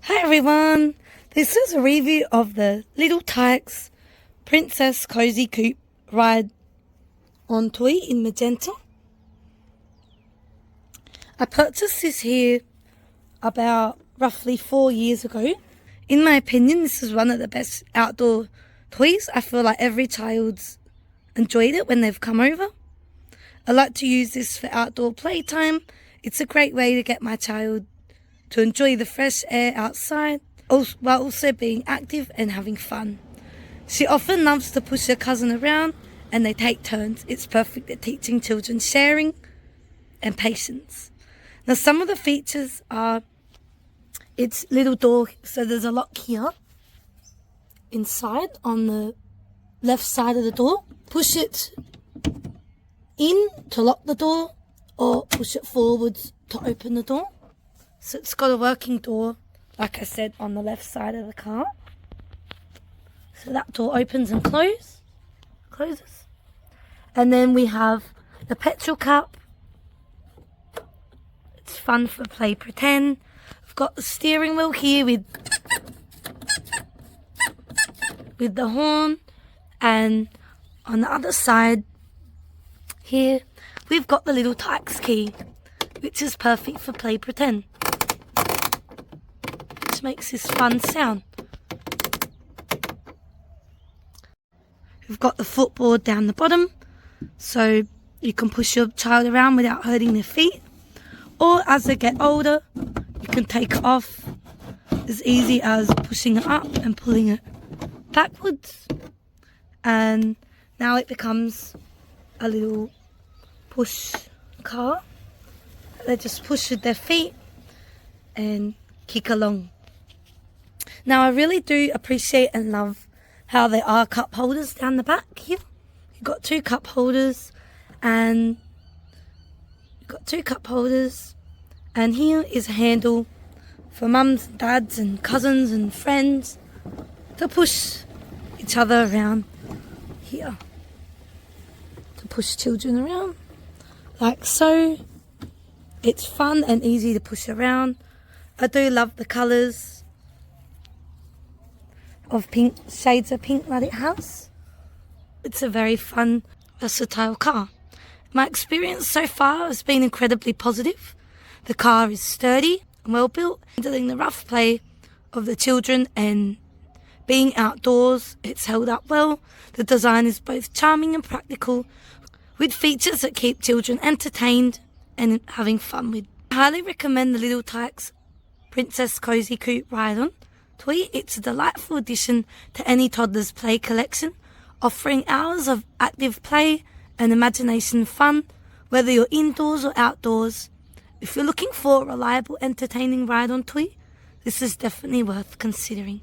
Hi everyone, this is a review of the Little Tikes Princess Cozy Coupe ride on toy in magenta. I purchased this here about roughly 4 years ago. In my opinion, this is one of the best outdoor toys. I feel like every child's enjoyed it when they've come over. I like to use this for outdoor playtime. It's a great way to get my child to enjoy the fresh air outside while also being active and having fun. She often loves to push her cousin around and they take turns. It's perfect at teaching children sharing and patience. Now some of the features are its little door, so there's a lock here inside on the left side of the door. Push it in to lock the door or push it forwards to open the door. So it's got a working door, like I said, on the left side of the car. So that door opens and closes. And then we have the petrol cup. It's fun for play pretend. We've got the steering wheel here with the horn. And on the other side here, we've got the little Tikes key, which is perfect for play pretend. Which makes this fun sound. We've got the footboard down the bottom, so you can push your child around without hurting their feet. Or as they get older, you can take it off as easy as pushing it up and pulling it backwards. And now it becomes a little push car. They just push with their feet and kick along. Now I really do appreciate and love how there are cup holders down the back here. You've got two cup holders and here is a handle for mums, dads and cousins and friends to push each other around here. To push children around like so. It's fun and easy to push around. I do love the colours of pink, shades of pink that it has. It's a very fun, versatile car. My experience so far has been incredibly positive. The car is sturdy and well built, handling the rough play of the children and being outdoors. It's held up well. The design is both charming and practical, with features that keep children entertained and having fun with. I highly recommend the Little Tikes Princess Cozy Coupe ride-on toy. It's a delightful addition to any toddler's play collection, offering hours of active play and imagination fun, whether you're indoors or outdoors. If you're looking for a reliable, entertaining ride-on toy, this is definitely worth considering.